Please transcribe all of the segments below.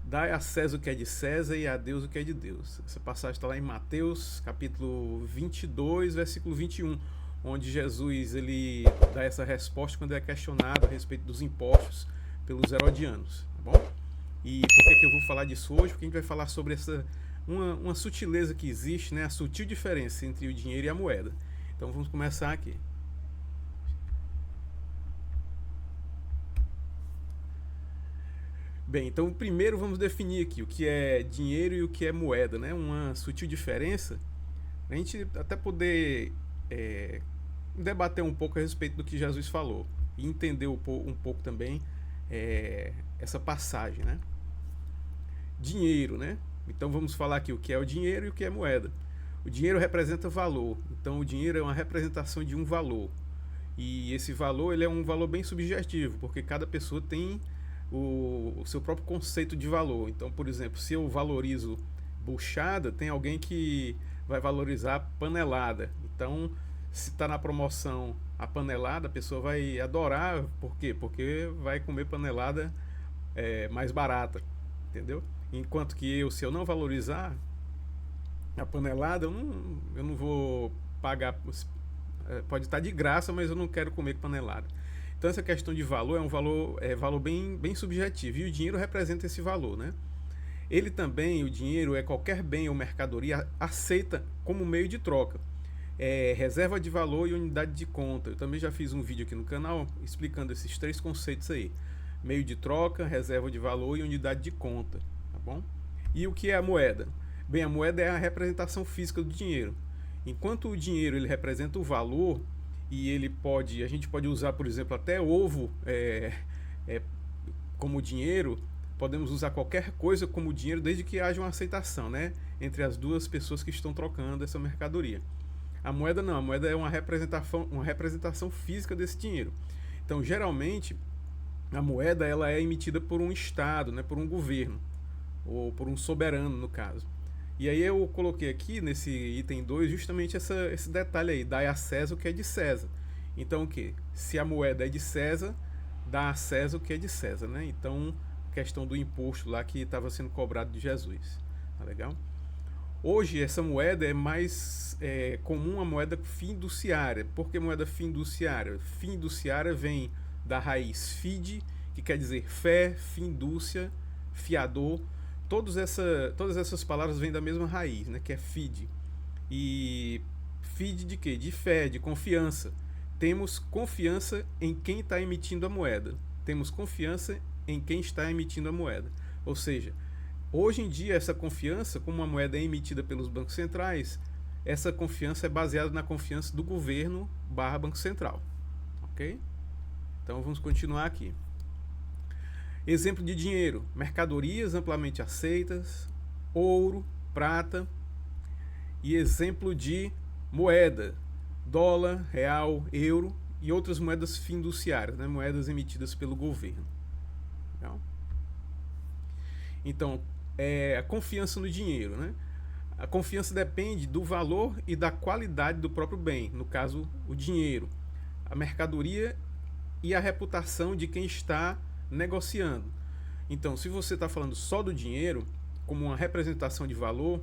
Dai a César o que é de César e a Deus o que é de Deus. Essa passagem está lá em Mateus, capítulo 22, versículo 21, onde Jesus ele dá essa resposta quando é questionado a respeito dos impostos pelos herodianos, tá bom? E por que eu vou falar disso hoje? Porque a gente vai falar sobre uma sutileza que existe, né? A sutil diferença entre o dinheiro e a moeda. Então vamos começar aqui. Bem, então primeiro vamos definir aqui o que é dinheiro e o que é moeda, né? Uma sutil diferença. A gente até poder debater um pouco a respeito do que Jesus falou e entender um pouco também essa passagem, né? Dinheiro, né? Então vamos falar aqui o que é o dinheiro e o que é moeda. O dinheiro representa valor, então o dinheiro é uma representação de um valor. E esse valor ele é um valor bem subjetivo, porque cada pessoa tem o seu próprio conceito de valor. Então, por exemplo, se eu valorizo buchada, tem alguém que vai valorizar panelada. Então, se está na promoção a panelada, a pessoa vai adorar. Por quê? Porque vai comer panelada mais barata, entendeu? Enquanto que se eu não valorizar a panelada, eu não vou pagar. Pode estar de graça, mas eu não quero comer panelada. Então essa questão de valor é um valor bem subjetivo, e o dinheiro representa esse valor, né? Ele também, o dinheiro, é qualquer bem ou mercadoria aceita como meio de troca. É reserva de valor e unidade de conta. Eu também já fiz um vídeo aqui no canal explicando esses três conceitos aí: meio de troca, reserva de valor e unidade de conta, tá bom? E o que é a moeda? Bem, a moeda é a representação física do dinheiro. Enquanto o dinheiro ele representa o valor, e a gente pode usar, por exemplo, até ovo é, como dinheiro. Podemos usar qualquer coisa como dinheiro desde que haja uma aceitação, né, entre as duas pessoas que estão trocando essa mercadoria. A moeda não, a moeda é uma representação física desse dinheiro. Então, geralmente, a moeda ela é emitida por um estado, né, por um governo, ou por um soberano, no caso. E aí eu coloquei aqui nesse item 2 justamente esse detalhe aí: dá a César o que é de César. Então o que? Se a moeda é de César, dá a César o que é de César, né? Então, questão do imposto lá que estava sendo cobrado de Jesus. Tá legal? Hoje essa moeda é mais comum, a moeda fiduciária. Por que moeda fiduciária? Fiduciária vem da raiz fide, que quer dizer fé, findúcia, fiador. Todas essas palavras vêm da mesma raiz, né, que é fide. E fide de quê? De fé, de confiança. Temos confiança em quem está emitindo a moeda. Temos confiança em quem está emitindo a moeda. Ou seja, hoje em dia essa confiança, como a moeda é emitida pelos bancos centrais, essa confiança é baseada na confiança do governo barra Banco Central. Ok? Então vamos continuar aqui. Exemplo de dinheiro: mercadorias amplamente aceitas, ouro, prata. E exemplo de moeda: dólar, real, euro e outras moedas fiduciárias, né? Moedas emitidas pelo governo. Legal? Então, a confiança no dinheiro, né? A confiança depende do valor e da qualidade do próprio bem, no caso, o dinheiro, a mercadoria e a reputação de quem está negociando. Então, se você está falando só do dinheiro como uma representação de valor,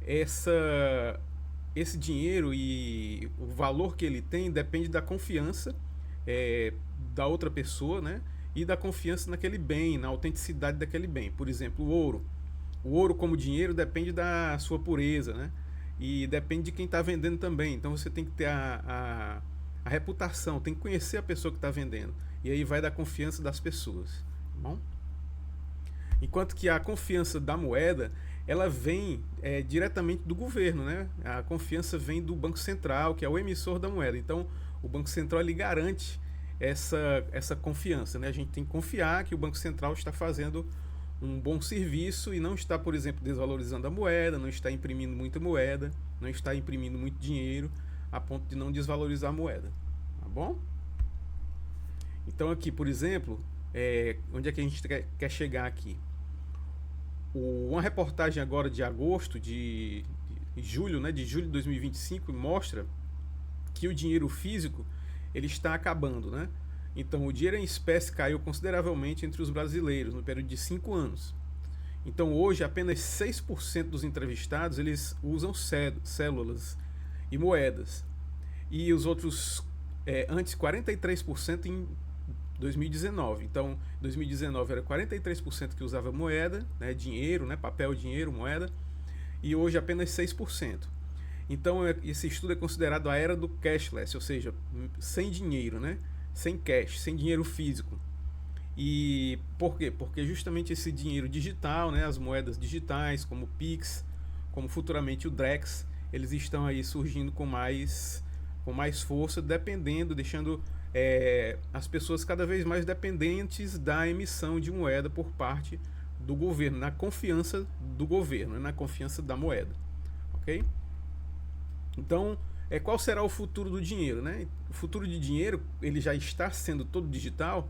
esse dinheiro e o valor que ele tem depende da confiança da outra pessoa, né? E da confiança naquele bem, na autenticidade daquele bem. Por exemplo, o ouro. O ouro como dinheiro depende da sua pureza, né? E depende de quem está vendendo também. Então você tem que ter a reputação, tem que conhecer a pessoa que está vendendo. E aí vai da confiança das pessoas. Tá bom? Enquanto que a confiança da moeda, ela vem diretamente do governo, né? A confiança vem do Banco Central, que é o emissor da moeda. Então, o Banco Central ele garante essa confiança, né? A gente tem que confiar que o Banco Central está fazendo um bom serviço e não está, por exemplo, desvalorizando a moeda, não está imprimindo muita moeda, não está imprimindo muito dinheiro a ponto de não desvalorizar a moeda. Tá bom? Então aqui, por exemplo, onde é que a gente quer chegar aqui? Uma reportagem agora de agosto, de julho, né, de julho de 2025, mostra que o dinheiro físico ele está acabando, né? Então o dinheiro em espécie caiu consideravelmente entre os brasileiros no período de 5 anos. Então hoje apenas 6% dos entrevistados eles usam células e moedas. E os outros, antes 43% em 2019. Então, em 2019 era 43% que usava moeda, né, dinheiro, né, papel, dinheiro, moeda, e hoje apenas 6%. Então, esse estudo é considerado a era do cashless, ou seja, sem dinheiro, né, sem cash, sem dinheiro físico. E por quê? Porque justamente esse dinheiro digital, né, as moedas digitais, como o Pix, como futuramente o Drex, eles estão aí surgindo com mais força, deixando as pessoas cada vez mais dependentes da emissão de moeda por parte do governo, na confiança do governo, na confiança da moeda, ok? Então, qual será o futuro do dinheiro, né? O futuro de dinheiro, ele já está sendo todo digital.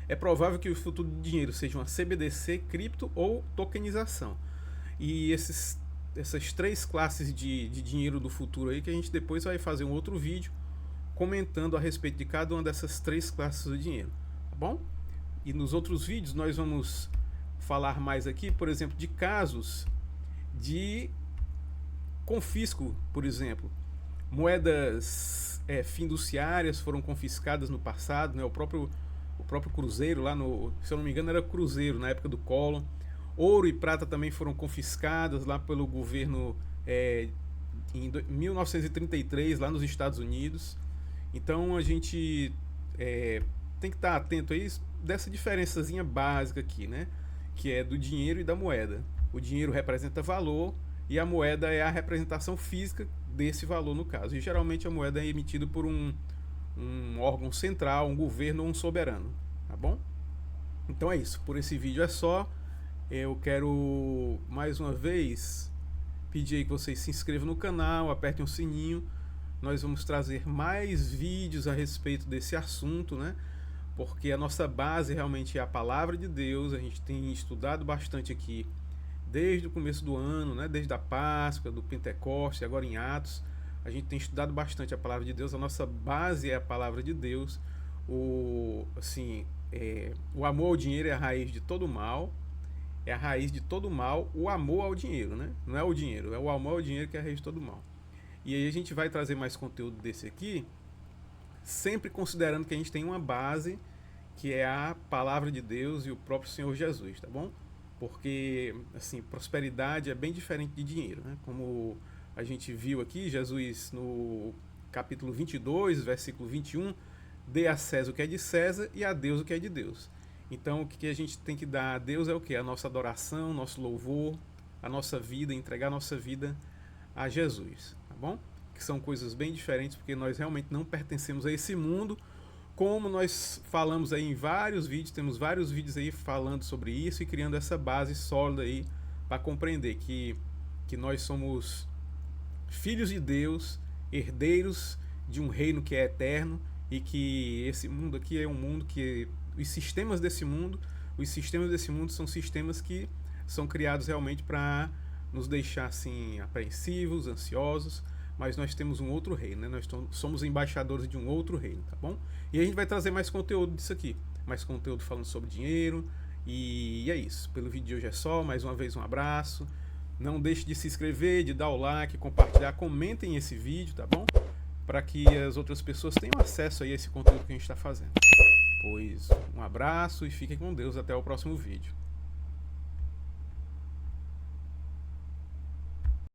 É provável que o futuro do dinheiro seja uma CBDC, cripto ou tokenização. E essas três classes de dinheiro do futuro aí, que a gente depois vai fazer um outro vídeo comentando a respeito de cada uma dessas três classes do dinheiro, tá bom? E nos outros vídeos nós vamos falar mais aqui, por exemplo, de casos de confisco, por exemplo. Moedas fiduciárias foram confiscadas no passado, né? O próprio Cruzeiro, lá no, se eu não me engano, era Cruzeiro, na época do Collor. Ouro e prata também foram confiscadas lá pelo governo em 1933, lá nos Estados Unidos. Então a gente tem que estar atento a isso, dessa diferençazinha básica aqui, né? Que é do dinheiro e da moeda. O dinheiro representa valor e a moeda é a representação física desse valor, no caso. E geralmente a moeda é emitida por um órgão central, um governo ou um soberano, tá bom? Então é isso, por esse vídeo é só. Eu quero mais uma vez pedir aí que vocês se inscrevam no canal, apertem o sininho. Nós vamos trazer mais vídeos a respeito desse assunto, né? Porque a nossa base realmente é a palavra de Deus. A gente tem estudado bastante aqui desde o começo do ano, né? Desde a Páscoa, do Pentecostes, agora em Atos. A gente tem estudado bastante a palavra de Deus. A nossa base é a palavra de Deus. O amor ao dinheiro é a raiz de todo mal. É a raiz de todo mal, o amor ao dinheiro, né? Não é o dinheiro, é o amor ao dinheiro que é a raiz de todo mal. E aí a gente vai trazer mais conteúdo desse aqui, sempre considerando que a gente tem uma base, que é a palavra de Deus e o próprio Senhor Jesus, tá bom? Porque, assim, prosperidade é bem diferente de dinheiro, né? Como a gente viu aqui, Jesus no capítulo 22, versículo 21, dê a César o que é de César e a Deus o que é de Deus. Então o que a gente tem que dar a Deus é o que? A nossa adoração, nosso louvor, a nossa vida, entregar a nossa vida a Jesus, tá bom? Que são coisas bem diferentes, porque nós realmente não pertencemos a esse mundo, como nós falamos aí em vários vídeos, temos vários vídeos aí falando sobre isso e criando essa base sólida aí para compreender que nós somos filhos de Deus, herdeiros de um reino que é eterno e que esse mundo aqui é um mundo que os sistemas desse mundo são sistemas que são criados realmente para nos deixar assim apreensivos, ansiosos, mas nós temos um outro reino, né? Nós somos embaixadores de um outro reino, tá bom? E a gente vai trazer mais conteúdo disso aqui, mais conteúdo falando sobre dinheiro, e é isso. Pelo vídeo de hoje é só, mais uma vez um abraço. Não deixe de se inscrever, de dar o like, compartilhar, comentem esse vídeo, tá bom? Para que as outras pessoas tenham acesso aí a esse conteúdo que a gente está fazendo. Pois um abraço e fiquem com Deus até o próximo vídeo.